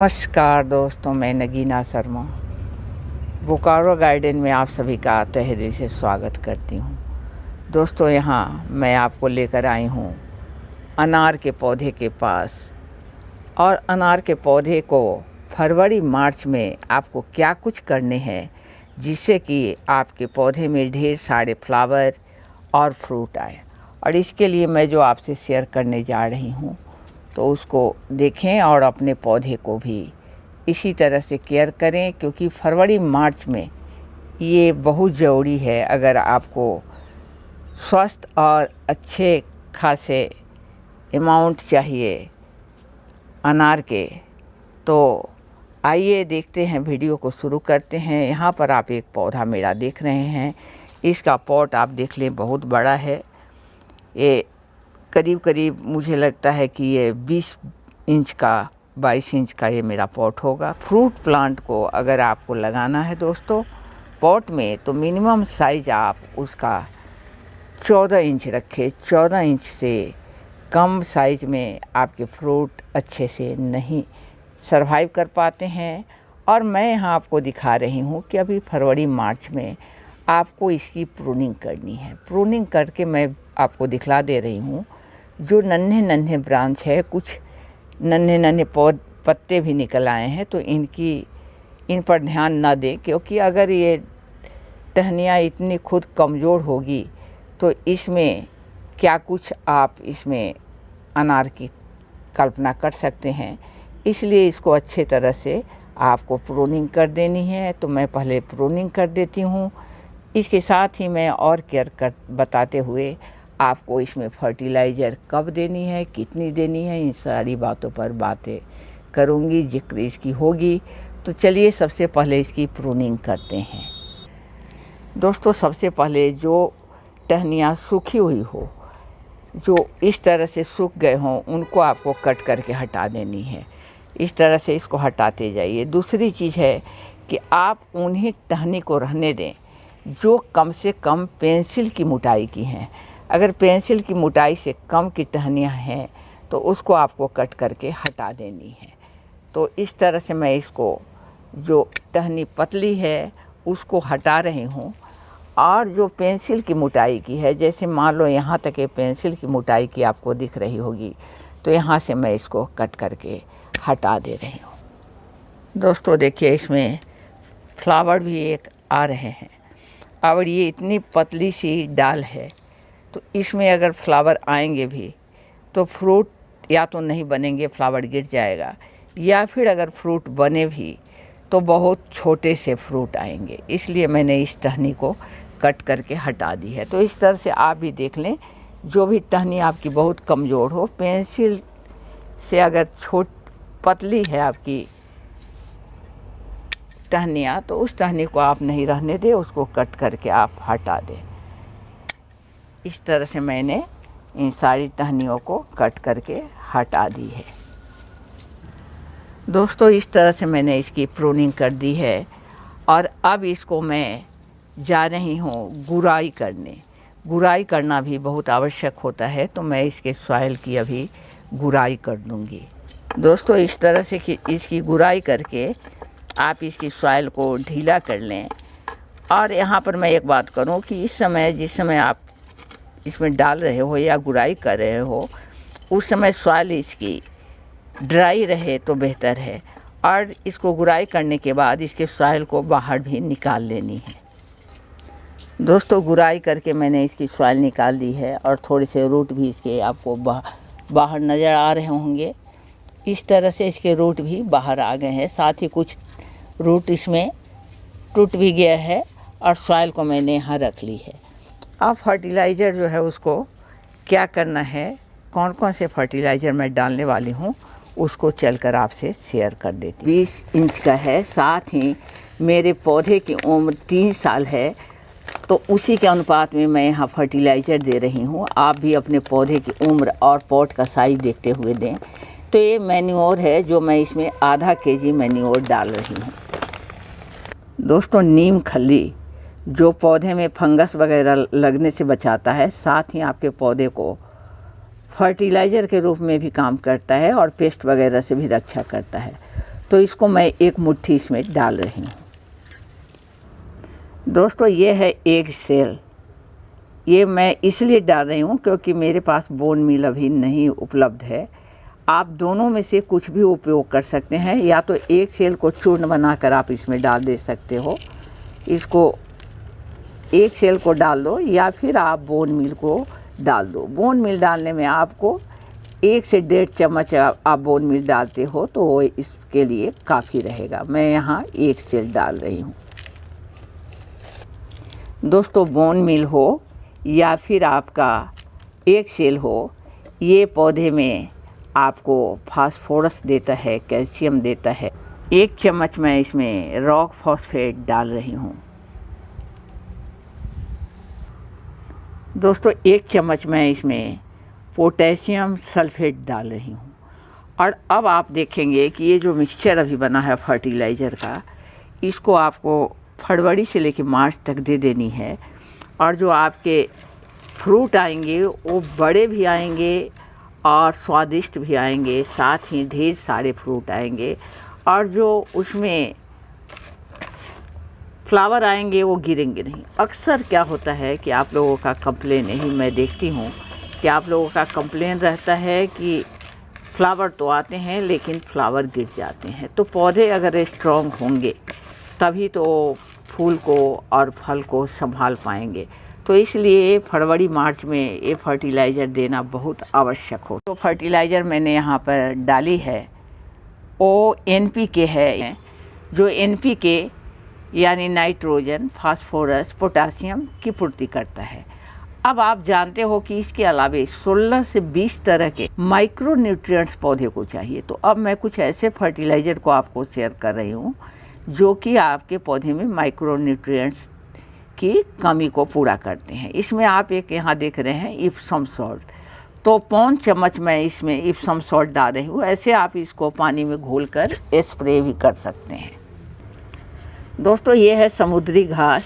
नमस्कार दोस्तों, मैं नगीना शर्मा बोकारो गार्डन में आप सभी का तहे दिल से स्वागत करती हूँ। दोस्तों, यहाँ मैं आपको लेकर आई हूँ अनार के पौधे के पास। और अनार के पौधे को फरवरी मार्च में आपको क्या कुछ करने हैं जिससे कि आपके पौधे में ढेर सारे फ्लावर और फ्रूट आए। और इसके लिए मैं जो आपसे शेयर करने जा रही हूँ तो उसको देखें और अपने पौधे को भी इसी तरह से केयर करें, क्योंकि फरवरी मार्च में ये बहुत ज़रूरी है। अगर आपको स्वस्थ और अच्छे खासे अमाउंट चाहिए अनार के, तो आइए देखते हैं, वीडियो को शुरू करते हैं। यहाँ पर आप एक पौधा मेरा देख रहे हैं। इसका पॉट आप देख लें, बहुत बड़ा है। ये करीब मुझे लगता है कि ये 20 इंच का 22 इंच का ये मेरा पॉट होगा। फ्रूट प्लांट को अगर आपको लगाना है दोस्तों पॉट में, तो मिनिमम साइज आप उसका 14 इंच रखें। 14 इंच से कम साइज में आपके फ्रूट अच्छे से नहीं सरवाइव कर पाते हैं। और मैं यहाँ आपको दिखा रही हूँ कि अभी फरवरी मार्च में आपको इसकी प्रूनिंग करनी है। प्रूनिंग करके मैं आपको दिखला दे रही हूँ। जो नन्हे ब्रांच है, कुछ नन्हे पत्ते भी निकल आए हैं, तो इन पर ध्यान ना दें, क्योंकि अगर ये टहनियाँ इतनी खुद कमज़ोर होगी तो इसमें क्या कुछ आप इसमें अनार की कल्पना कर सकते हैं। इसलिए इसको अच्छे तरह से आपको प्रूनिंग कर देनी है। तो मैं पहले प्रूनिंग कर देती हूँ। इसके साथ ही मैं और केयर कर बताते हुए आपको इसमें फर्टिलाइज़र कब देनी है, कितनी देनी है, इन सारी बातों पर बातें करूँगी, जिक्र इसकी होगी। तो चलिए सबसे पहले इसकी प्रूनिंग करते हैं। दोस्तों, सबसे पहले जो टहनियाँ सूखी हुई हो, जो इस तरह से सूख गए हों, उनको आपको कट करके हटा देनी है। इस तरह से इसको हटाते जाइए। दूसरी चीज़ है कि आप उन्हीं टहनी को रहने दें जो कम से कम पेंसिल की मोटाई की हैं। अगर पेंसिल की मोटाई से कम की टहनियाँ हैं तो उसको आपको कट करके हटा देनी है। तो इस तरह से मैं इसको, जो टहनी पतली है उसको हटा रही हूँ, और जो पेंसिल की मोटाई की है, जैसे मान लो यहाँ तक ये पेंसिल की मोटाई की आपको दिख रही होगी, तो यहाँ से मैं इसको कट करके हटा दे रही हूँ। दोस्तों देखिए, इसमें फ्लावर भी एक आ रहे हैं। और ये इतनी पतली सी डाल है, तो इसमें अगर फ्लावर आएंगे भी तो फ्रूट या तो नहीं बनेंगे, फ्लावर गिर जाएगा, या फिर अगर फ्रूट बने भी तो बहुत छोटे से फ्रूट आएंगे। इसलिए मैंने इस टहनी को कट करके हटा दी है। तो इस तरह से आप भी देख लें, जो भी टहनी आपकी बहुत कमज़ोर हो, पेंसिल से अगर पतली है आपकी टहनियाँ, तो उस टहनी को आप नहीं रहने दें, उसको कट करके आप हटा दें। इस तरह से मैंने इन सारी टहनियों को कट करके हटा दी है। दोस्तों, इस तरह से मैंने इसकी प्रूनिंग कर दी है। और अब इसको मैं जा रही हूँ गुड़ाई करने। गुड़ाई करना भी बहुत आवश्यक होता है, तो मैं इसके सॉइल की अभी गुड़ाई कर दूँगी। दोस्तों, इस तरह से कि इसकी गुड़ाई करके आप इसकी सॉइल को ढीला कर लें। और यहाँ पर मैं एक बात करूँ कि जिस समय आप इसमें डाल रहे हो या गुड़ाई कर रहे हो, उस समय सॉइल इसकी ड्राई रहे तो बेहतर है। और इसको गुड़ाई करने के बाद इसके सॉइल को बाहर भी निकाल लेनी है। दोस्तों, गुड़ाई करके मैंने इसकी सॉइल निकाल दी है, और थोड़े से रूट भी इसके आपको बाहर नज़र आ रहे होंगे। इस तरह से इसके रूट भी बाहर आ गए हैं। साथ ही कुछ रूट इसमें टूट भी गया है, और सॉइल को मैंने यहाँ रख ली है। अब फर्टिलाइज़र जो है उसको क्या करना है, कौन कौन से फर्टिलाइज़र मैं डालने वाली हूँ, उसको चलकर आपसे शेयर कर देती हूँ। 20 इंच का है। साथ ही मेरे पौधे की उम्र 3 साल है, तो उसी के अनुपात में मैं यहाँ फर्टिलाइज़र दे रही हूँ। आप भी अपने पौधे की उम्र और पॉट का साइज़ देखते हुए दें। तो ये मैन्योर है, जो मैं इसमें आधा kg मैन्योर डाल रही हूँ। दोस्तों, नीम खली जो पौधे में फंगस वगैरह लगने से बचाता है, साथ ही आपके पौधे को फर्टिलाइज़र के रूप में भी काम करता है, और पेस्ट वगैरह से भी रक्षा करता है। तो इसको मैं एक मुट्ठी इसमें डाल रही हूँ। दोस्तों ये है एग सेल, ये मैं इसलिए डाल रही हूँ क्योंकि मेरे पास बोन मील अभी नहीं उपलब्ध है। आप दोनों में से कुछ भी उपयोग कर सकते हैं, या तो एग सेल को चूर्ण बनाकर आप इसमें डाल दे सकते हो, इसको एग सेल को डाल दो, या फिर आप बोन मील को डाल दो। बोन मील डालने में आपको 1 से 1.5 चम्मच आप बोन मील डालते हो तो वो इसके लिए काफ़ी रहेगा। मैं यहाँ एग सेल डाल रही हूँ। दोस्तों बोन मील हो या फिर आपका एग सेल हो, ये पौधे में आपको फास्फोरस देता है, कैल्शियम देता है। 1 चम्मच मैं इसमें रॉक फॉस्फेट डाल रही हूँ। दोस्तों 1 चम्मच मैं इसमें पोटेशियम सल्फेट डाल रही हूँ। और अब आप देखेंगे कि ये जो मिक्सचर अभी बना है फर्टिलाइज़र का, इसको आपको फरवरी से लेकर मार्च तक दे देनी है। और जो आपके फ्रूट आएंगे वो बड़े भी आएंगे और स्वादिष्ट भी आएंगे, साथ ही ढेर सारे फ्रूट आएंगे। और जो उसमें फ्लावर आएंगे वो गिरेंगे नहीं। अक्सर क्या होता है कि आप लोगों का कंप्लेन, यही मैं देखती हूँ कि आप लोगों का कंप्लेन रहता है कि फ्लावर तो आते हैं लेकिन फ्लावर गिर जाते हैं। तो पौधे अगर स्ट्रॉन्ग होंगे तभी तो फूल को और फल को संभाल पाएंगे। तो इसलिए फरवरी मार्च में ये फर्टिलाइज़र देना बहुत आवश्यक हो। तो फर्टिलाइज़र मैंने यहाँ पर डाली है, वो NPK है, जो NPK यानी नाइट्रोजन, फास्फोरस, पोटासियम की पूर्ति करता है। अब आप जानते हो कि इसके अलावे 16 से 20 तरह के माइक्रो न्यूट्रिएंट्स पौधे को चाहिए। तो अब मैं कुछ ऐसे फर्टिलाइज़र को आपको शेयर कर रही हूँ जो कि आपके पौधे में माइक्रो न्यूट्रिएंट्स की कमी को पूरा करते हैं। इसमें आप एक यहाँ देख रहे हैं इप्सम सॉल्ट, तो 1 चम्मच मैं इसमें इप्सम सॉल्ट डाल रही हूँ। ऐसे आप इसको पानी में घोलकर स्प्रे भी कर सकते हैं। दोस्तों ये है समुद्री घास,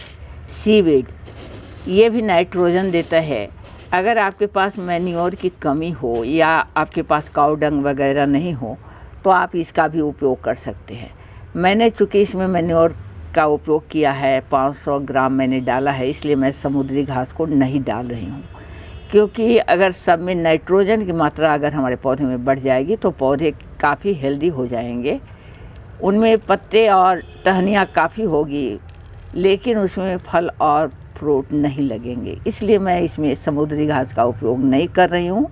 सीवीड, ये भी नाइट्रोजन देता है। अगर आपके पास मैन्योर की कमी हो या आपके पास काऊ डंग वगैरह नहीं हो तो आप इसका भी उपयोग कर सकते हैं। मैंने चूँकि इसमें मैन्योर का उपयोग किया है, 500 ग्राम मैंने डाला है, इसलिए मैं समुद्री घास को नहीं डाल रही हूँ। क्योंकि अगर सब में नाइट्रोजन की मात्रा अगर हमारे पौधे में बढ़ जाएगी तो पौधे काफ़ी हेल्दी हो जाएंगे। उनमें पत्ते और टहनियाँ काफ़ी होगी, लेकिन उसमें फल और फ्रूट नहीं लगेंगे। इसलिए मैं इसमें समुद्री घास का उपयोग नहीं कर रही हूँ।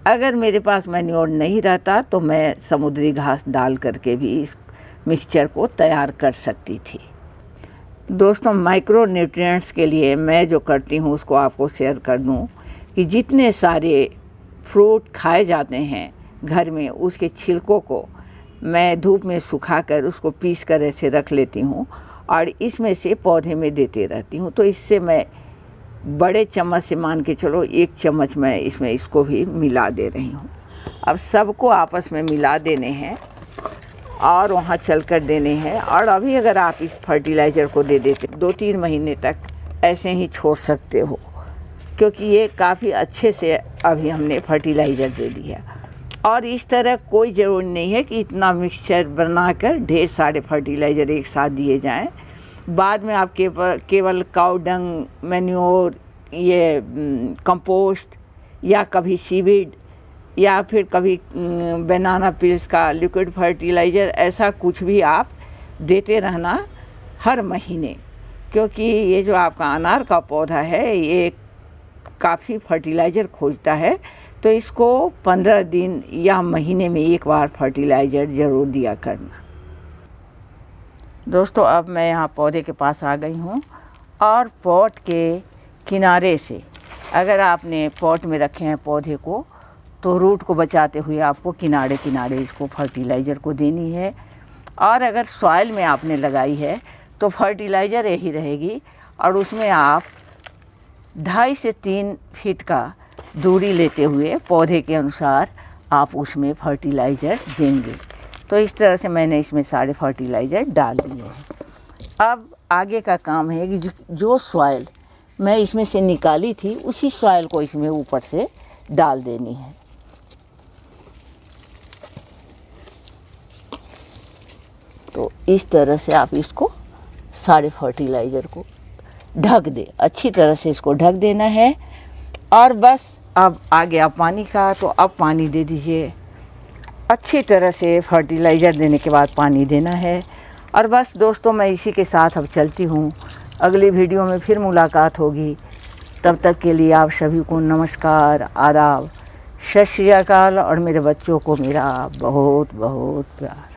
अगर मेरे पास मैन्योर नहीं रहता तो मैं समुद्री घास डाल करके भी इस मिक्सचर को तैयार कर सकती थी। दोस्तों माइक्रो न्यूट्रिएंट्स के लिए मैं जो करती हूँ उसको आपको शेयर कर दूँ कि जितने सारे फ्रूट खाए जाते हैं घर में, उसके छिलकों को मैं धूप में सुखाकर उसको पीस कर ऐसे रख लेती हूँ और इसमें से पौधे में देते रहती हूँ। तो इससे मैं बड़े चम्मच से मान के चलो 1 चम्मच मैं इसमें इसको भी मिला दे रही हूँ। अब सबको आपस में मिला देने हैं और वहाँ चल कर देने हैं। और अभी अगर आप इस फर्टिलाइज़र को दे देते 2-3 महीने तक ऐसे ही छोड़ सकते हो, क्योंकि ये काफ़ी अच्छे से अभी हमने फर्टिलाइज़र दे दिया। और इस तरह कोई ज़रूरी नहीं है कि इतना मिक्सचर बनाकर ढेर सारे फर्टिलाइज़र एक साथ दिए जाएं। बाद में आप केवल काऊ डंग, मैन्योर, ये कंपोस्ट या कभी सीवीड या फिर कभी बनाना पील्स का लिक्विड फर्टिलाइज़र, ऐसा कुछ भी आप देते रहना हर महीने। क्योंकि ये जो आपका अनार का पौधा है ये काफ़ी फर्टिलाइज़र खोजता है, तो इसको 15 दिन या महीने में एक बार फर्टिलाइज़र ज़रूर दिया करना। दोस्तों अब मैं यहाँ पौधे के पास आ गई हूँ और पॉट के किनारे से अगर आपने पॉट में रखे हैं पौधे को तो रूट को बचाते हुए आपको किनारे किनारे इसको फर्टिलाइज़र को देनी है। और अगर सॉइल में आपने लगाई है तो फर्टिलाइज़र यही रहेगी और उसमें आप 2.5 से 3 फीट का दूरी लेते हुए पौधे के अनुसार आप उसमें फर्टिलाइज़र देंगे। तो इस तरह से मैंने इसमें सारे फर्टिलाइज़र डाल दिए हैं। अब आगे का काम है कि जो सॉइल मैं इसमें से निकाली थी उसी सॉइल को इसमें ऊपर से डाल देनी है। तो इस तरह से आप इसको सारे फर्टिलाइज़र को ढक दे, अच्छी तरह से इसको ढक देना है। और बस अब आ गया पानी का, तो अब पानी दे दीजिए। अच्छी तरह से फर्टिलाइज़र देने के बाद पानी देना है। और बस दोस्तों, मैं इसी के साथ अब चलती हूँ। अगली वीडियो में फिर मुलाकात होगी। तब तक के लिए आप सभी को नमस्कार, आदाब, सत श्री अकाल और मेरे बच्चों को मेरा बहुत बहुत प्यार।